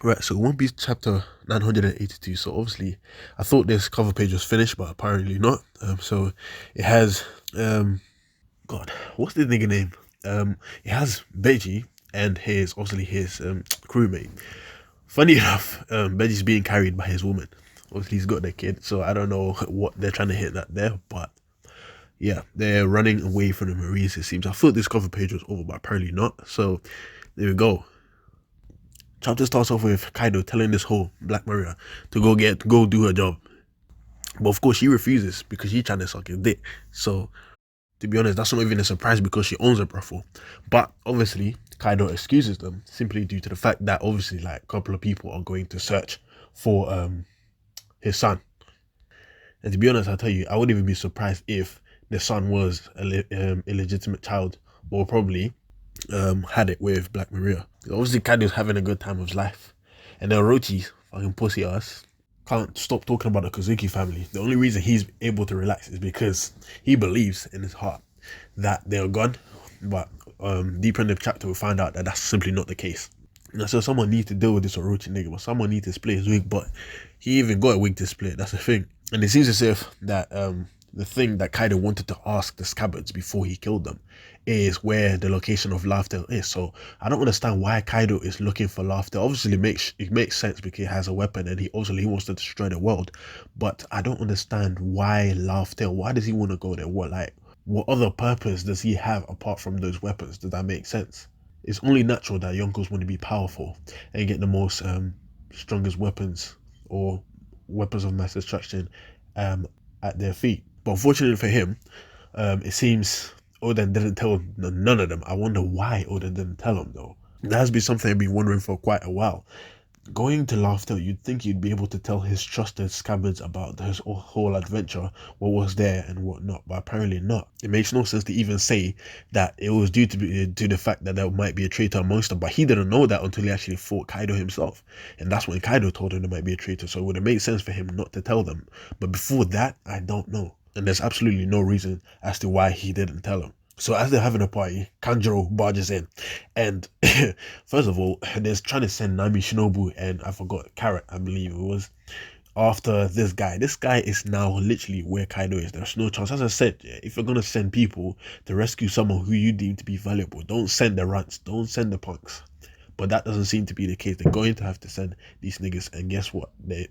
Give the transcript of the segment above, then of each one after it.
Right, so One Piece chapter 982. So obviously, I thought this cover page was finished, but apparently not. So it has God, what's the nigga name? It has Beji and his obviously his crewmate. Funny enough, Beji's being carried by his woman. Obviously, he's got the kid, so I don't know what they're trying to hit that there, but yeah, they're running away from the Marines. It seems. I thought this cover page was over, but apparently not. So there we go. Chapter starts off with Kaido telling this whole Black Maria to go do her job. But of course she refuses because she's trying to suck his dick. So to be honest, that's not even a surprise because she owns a brothel. But obviously Kaido excuses them simply due to the fact that obviously like a couple of people are going to search for his son. And to be honest, I tell you, I wouldn't even be surprised if the son was a illegitimate child or probably had it with Black Maria. Obviously, Kaido's having a good time of his life, and then Orochi, fucking pussy ass, can't stop talking about the Kozuki family. The only reason he's able to relax is because he believes in his heart that they're gone. But deeper in the chapter, we find out that that's simply not the case. And so someone needs to deal with this Orochi nigga, but someone needs to split his wig. But he even got a wig to split. That's the thing. And it seems as if that the thing that Kaido wanted to ask the scabbards before he killed them is where the location of Laughtail is. So I don't understand why Kaido is looking for Laughtail. Obviously, it makes sense because he has a weapon and he wants to destroy the world. But I don't understand why Laughtail. Why does he want to go there? What other purpose does he have apart from those weapons? Does that make sense? It's only natural that Yonkos want to be powerful and get the most strongest weapons or weapons of mass destruction at their feet. But unfortunately for him, it seems Oden didn't tell none of them. I wonder why Oden didn't tell him though. That has been something I've been wondering for quite a while. Going to Laughter, you'd think you'd be able to tell his trusted scabbards about his whole adventure, what was there and what not, but apparently not. It makes no sense to even say that it was due to the fact that there might be a traitor amongst them, but he didn't know that until he actually fought Kaido himself, and that's when Kaido told him there might be a traitor. So it would have made sense for him not to tell them, but before that, I don't know, and there's absolutely no reason as to why he didn't tell him. So as they're having a party, Kanjuro barges in, and first of all, they're trying to send Nami Shinobu and I forgot Carrot, I believe it was, after this guy. This guy is now literally where Kaido is. There's no chance. As I said, if you're gonna send people to rescue someone who you deem to be valuable, don't send the runts, don't send the punks. But that doesn't seem to be the case. They're going to have to send these niggas, and guess what? They're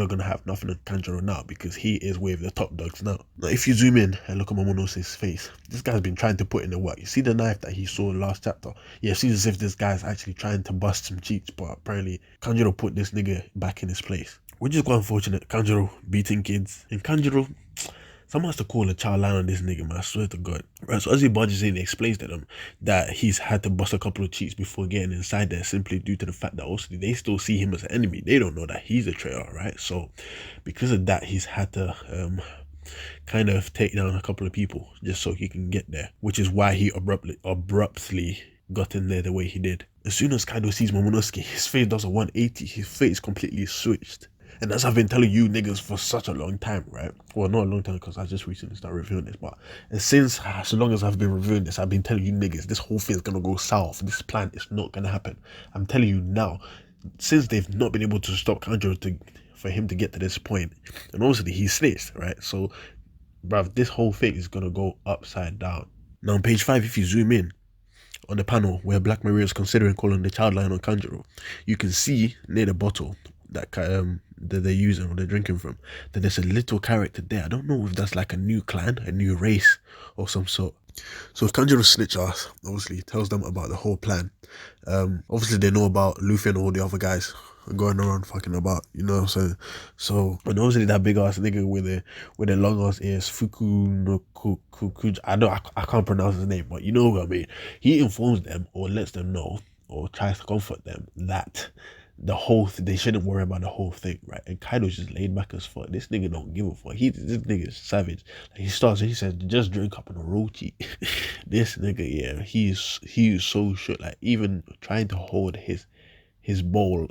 gonna have nothing on Kanjuro now because he is with the top dogs now. Now, if you zoom in and look at Momonosuke's face, this guy's been trying to put in the work. You see the knife that he saw last chapter? Yeah, it seems as if this guy's actually trying to bust some cheeks, but apparently Kanjuro put this nigga back in his place. Which is quite unfortunate. Kanjuro beating kids, and Kanjuro, someone has to call a child line on this nigga, man. I swear to God. Right, so as he barges in, he explains to them that he's had to bust a couple of cheeks before getting inside there simply due to the fact that also they still see him as an enemy. They don't know that he's a traitor, right? So because of that, he's had to kind of take down a couple of people just so he can get there, which is why he abruptly got in there the way he did. As soon as Kaido sees Momonosuke, his face does a 180. His face completely switched. And as I've been telling you niggas for such a long time, right? Well, not a long time because I just recently started reviewing this, but and since as long as I've been reviewing this, I've been telling you niggas this whole thing's gonna go south. This plan is not gonna happen. I'm telling you now, since they've not been able to stop Kanjuro for him to get to this point, and obviously he snitched, right? So, bruv, this whole thing is gonna go upside down. Now on page 5, if you zoom in on the panel where Black Maria is considering calling the child line on Kanjuro, you can see near the bottle that they're using or they're drinking from, that there's a little character there. I don't know if that's like a new clan, a new race, or some sort. So if Kanjuro snitch ass, obviously tells them about the whole plan. Obviously they know about Luffy and all the other guys going around fucking about, you know what I'm saying? So and obviously that big ass nigga with the long ass ears, Fuku no Kukuj, I can't pronounce his name, but you know what I mean. He informs them or lets them know or tries to comfort them that they shouldn't worry about the whole thing, right? And Kaido's just laid back as fuck. This nigga don't give a fuck. This nigga is savage. Like he says, just drink up on a roti. This nigga, yeah, he is so shit. Like even trying to hold his bowl,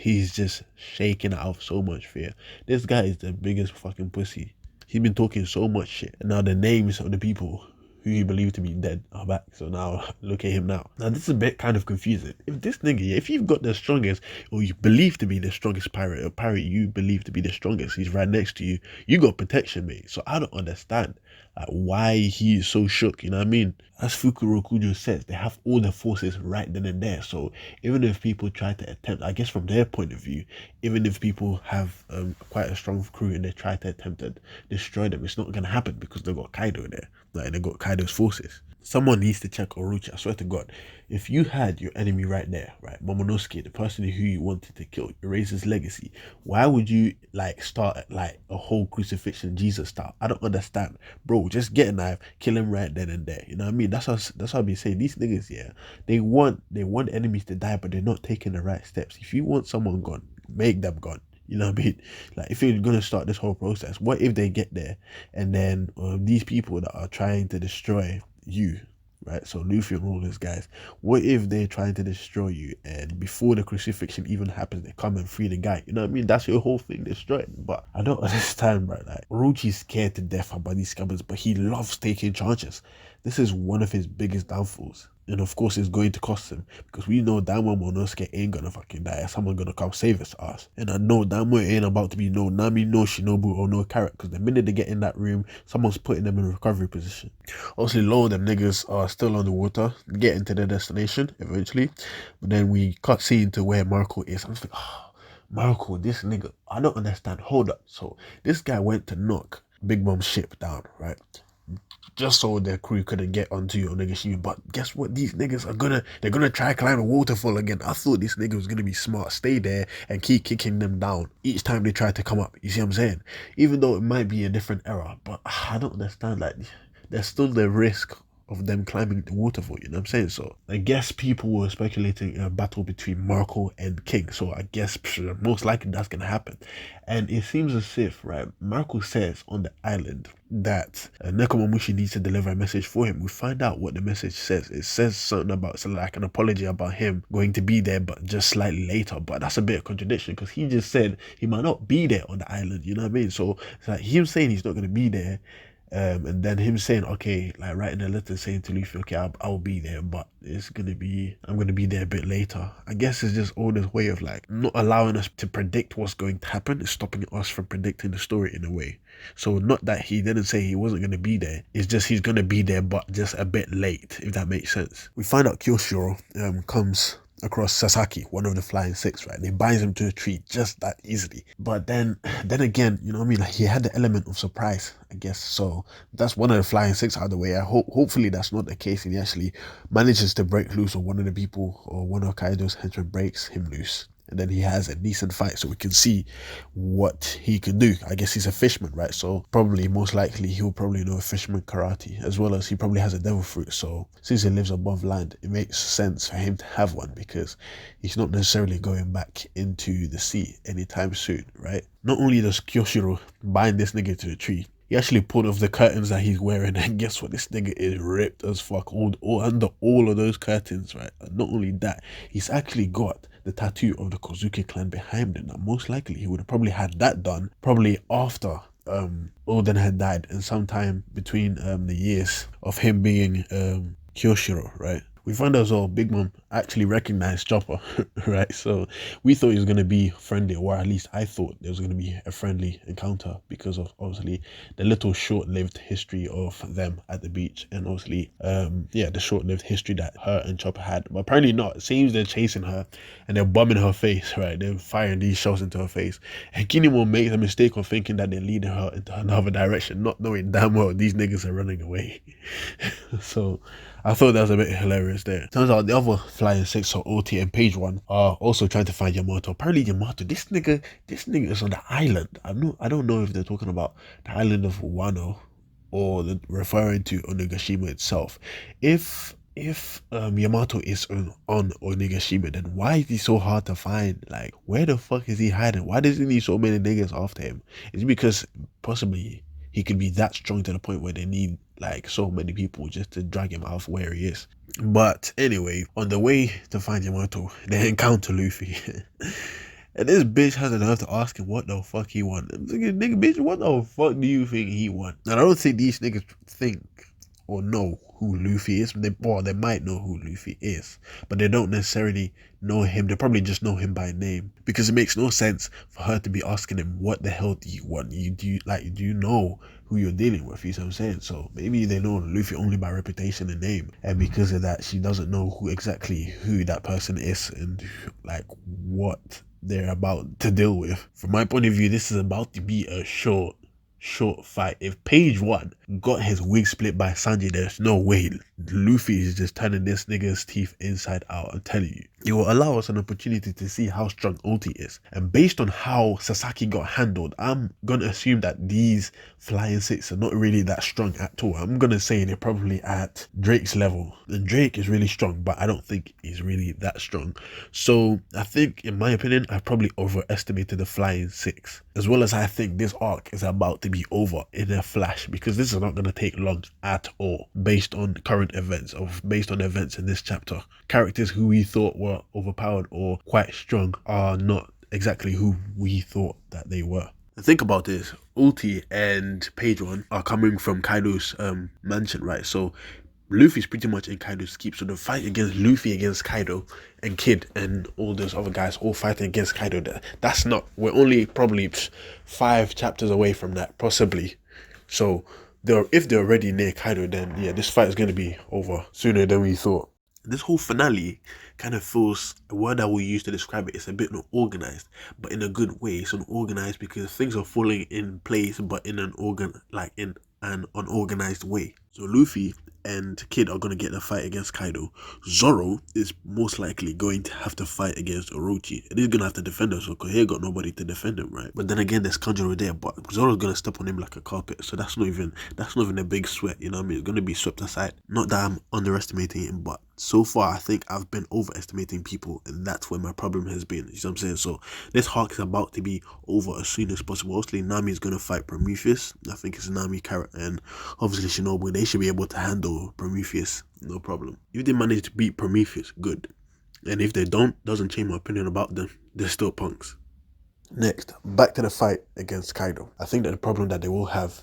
he's just shaking out of so much fear. This guy is the biggest fucking pussy. He's been talking so much shit. And now the names of the people who he believed to be dead are back. So now look at him now. Now this is a bit kind of confusing. If this nigga, if you've got the strongest, or you believe to be the strongest pirate, a pirate you believe to be the strongest, he's right next to you, you got protection, mate. So I don't understand like why he is so shook, you know what I mean? As Fukurokujo says, they have all the forces right then and there. So even if people try to attempt, I guess from their point of view, even if people have quite a strong crew and they try to attempt to destroy them, it's not going to happen because they've got Kaido there. Like, they got Kaido's forces. Someone needs to check Orochi. I swear to God, if you had your enemy right there, right, Momonosuke, the person who you wanted to kill, erase his legacy, why would you like start like a whole crucifixion Jesus style? I don't understand, bro. Just get a knife, kill him right then and there. You know what I mean? That's what I've been saying. These niggas, yeah, they want enemies to die, but they're not taking the right steps. If you want someone gone, make them gone. You know what I mean? Like, if you're gonna start this whole process, what if they get there and then these people that are trying to destroy you, right? So Luffy and all those guys, what if they're trying to destroy you and before the crucifixion even happens, they come and free the guy? You know what I mean? That's your whole thing destroyed. But I don't understand, bro. Like, Orochi's scared to death about these scabbards, but he loves taking chances. This is one of his biggest downfalls. And of course, it's going to cost him because we know damn well Momonosuke ain't gonna fucking die. Someone gonna come save his ass. And I know damn well it ain't about to be no Nami, no Shinobu, or no Carrot, because the minute they get in that room, someone's putting them in recovery position. Obviously, a lot of them niggas are still on the water, getting to their destination eventually. But then we cut scene to where Marco is. I'm just like, oh, Marco, this nigga, I don't understand. Hold up. So this guy went to knock Big Mom's ship down, right? Just so their crew couldn't get onto Onigashima. But guess what? These niggas they're gonna try climb a waterfall again. I thought this nigga was gonna be smart, stay there and keep kicking them down each time they try to come up. You see what I'm saying? Even though it might be a different era, but I don't understand. Like, there's still the risk of them climbing the waterfall, you know what I'm saying? So I guess people were speculating a battle between Marco and King. So I guess most likely that's gonna happen. And it seems as if, right, Marco says on the island that Nekomamushi needs to deliver a message for him. We find out what the message says. It says something about, so like an apology about him going to be there, but just slightly later. But that's a bit of contradiction because he just said he might not be there on the island, you know what I mean? So it's like him saying he's not going to be there, and then him saying, okay, like writing a letter saying to Luffy, okay, I'll be there, but I'm gonna be there a bit later. I guess it's just all this way of like not allowing us to predict what's going to happen. It's stopping us from predicting the story in a way. So not that he didn't say he wasn't gonna be there, it's just he's gonna be there, but just a bit late, if that makes sense. We find out Kyoshiro comes across Sasaki, one of the Flying Six, right? They binds him to a tree just that easily. But then again, you know what I mean? Like, he had the element of surprise, I guess. So that's one of the Flying Six out of the way. Hopefully that's not the case, and he actually manages to break loose, or one of the people, or one of Kaido's henchmen breaks him loose. And then he has a decent fight, so we can see what he can do. I guess he's a fisherman, right? So probably, most likely, he'll probably know fisherman karate, as well as he probably has a devil fruit. So since he lives above land, it makes sense for him to have one, because he's not necessarily going back into the sea anytime soon, right? Not only does Kyoshiro bind this nigga to a tree, he actually pulled off the curtains that he's wearing, and guess what? This nigga is ripped as fuck all under all of those curtains, right? And not only that, he's actually got the tattoo of the Kozuki clan behind him. Now, most likely, he would have probably had that done probably after Oden had died, and sometime between the years of him being Kyoshiro, right? We found out as well, Big Mom actually recognized Chopper, right? So we thought he was going to be friendly, or at least I thought there was going to be a friendly encounter, because of obviously the little short-lived history of them at the beach, and obviously, the short-lived history that her and Chopper had. But apparently not. It seems they're chasing her and they're bombing her face, right? They're firing these shells into her face. And Kinemo makes a mistake of thinking that they're leading her into another direction, not knowing damn well these niggas are running away. So I thought that was a bit hilarious there. Turns out the other Flying Six, so OT and Page One, are also trying to find Yamato. Apparently Yamato, this nigga is on the island. I don't know if they're talking about the island of Wano, or referring to Onigashima itself. If Yamato is on Onigashima, then why is he so hard to find? Like, where the fuck is he hiding? Why does he need so many niggas after him? Is it because possibly he could be that strong to the point where they need like so many people just to drag him out of where he is? But anyway, on the way to find Yamato, they encounter Luffy. And this bitch has the nerve to ask him what the fuck he want. I'm thinking, nigga, bitch, what the fuck do you think he want? And I don't think these niggas think or know who Luffy is. They might know who Luffy is, but they don't necessarily know him. They probably just know him by name, because it makes no sense for her to be asking him, what the hell do you want? Do you know who you're dealing with? You see what I'm saying? So maybe they know Luffy only by reputation and name, and because of that she doesn't know who that person is and like what they're about to deal with. From my point of view, this is about to be a short fight. If page one got his wig split by Sanji, there's no way Luffy is just turning this nigga's teeth inside out. I'm telling you, it will allow us an opportunity to see how strong Oti is. And based on how Sasaki got handled, I'm gonna assume that these flying six are not really that strong at all. I'm gonna say they're probably at Drake's level, and Drake is really strong, but I don't think he's really that strong. So I think, in my opinion, I probably overestimated the flying six, as well as I think this arc is about to be over in a flash, because this is not going to take long at all based on current events, based on events in this chapter. Characters who we thought were overpowered or quite strong are not exactly who we thought that they were. And think about this, Ulti and Page One are coming from Kaido's mansion, right? So Luffy's pretty much in Kaido's keep, so the fight against Luffy against Kaido and Kid and all those other guys all fighting against Kaido, that's not, we're only probably 5 chapters away from that, possibly. So if they're already near Kaido, then yeah, this fight is going to be over sooner than we thought. This whole finale kind of feels, a word I will use to describe it, it's a bit unorganized, but in a good way. It's unorganized because things are falling in place, but in an unorganized way. So Luffy and Kid are going to get a fight against Kaido. Zoro is most likely going to have to fight against Orochi, and he's going to have to defend himself because he ain't got nobody to defend him, right? But then again, there's Kanjuro there, but Zoro's going to step on him like a carpet, so that's not even a big sweat, you know what I mean? It's going to be swept aside. Not that I'm underestimating him, but so far I think I've been overestimating people, and that's where my problem has been. You know what I'm saying? So this arc is about to be over as soon as possible. Obviously Nami is going to fight Prometheus. I think it's Nami, Carrot, and obviously Shinobu. They should be able to handle Prometheus, no problem. If they manage to beat Prometheus, good. And if they don't, doesn't change my opinion about them. They're still punks. Next, back to the fight against Kaido. I think that the problem that they will have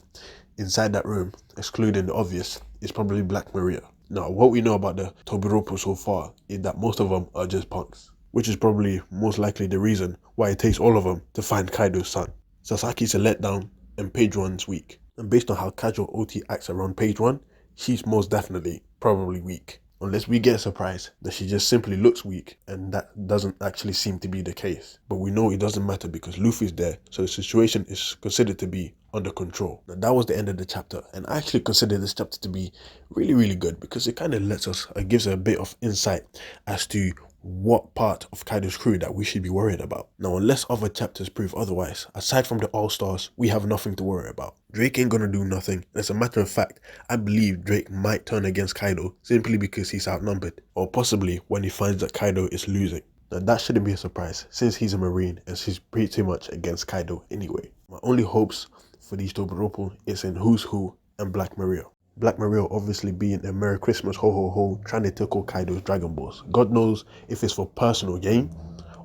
inside that room, excluding the obvious, is probably Black Maria. Now, what we know about the Tobi Roppo so far is that most of them are just punks, which is probably most likely the reason why it takes all of them to find Kaido's son. Sasaki's a letdown and Page One's weak. And based on how casual Oti acts around Page One, she's most definitely probably weak. Unless we get a surprise that she just simply looks weak, and that doesn't actually seem to be the case. But we know it doesn't matter because Luffy's there, so the situation is considered to be under control. Now that was the end of the chapter, and I actually consider this chapter to be really, really good because it kind of gives a bit of insight as to what part of Kaido's crew that we should be worried about. Now, unless other chapters prove otherwise, aside from the All-Stars, we have nothing to worry about. Drake ain't gonna do nothing. As a matter of fact, I believe Drake might turn against Kaido simply because he's outnumbered, or possibly when he finds that Kaido is losing. Now that shouldn't be a surprise since he's a Marine and he's pretty much against Kaido anyway. My only hopes for these Tobi Roppo is in Who's Who and Black Maria. Black Maria obviously being a Merry Christmas ho ho ho trying to tickle Kaido's Dragon Balls. God knows if it's for personal gain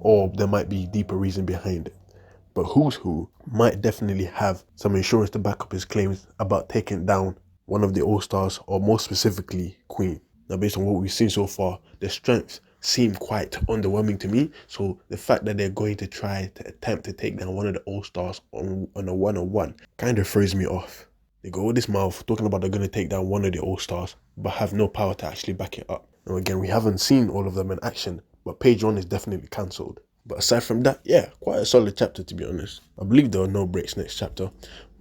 or there might be deeper reason behind it. But Who's Who might definitely have some insurance to back up his claims about taking down one of the All-Stars, or more specifically Queen. Now based on what we've seen so far, their strengths seem quite underwhelming to me, so the fact that they're going to try to attempt to take down one of the All-Stars on a one-on-one kind of throws me off. They go with this mouth talking about they're going to take down one of the All-Stars, but have no power to actually back it up. Now again, we haven't seen all of them in action, but Page One is definitely cancelled. But aside from that, yeah, quite a solid chapter to be honest. I believe there are no breaks next chapter,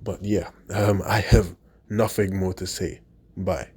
but yeah, I have nothing more to say. Bye.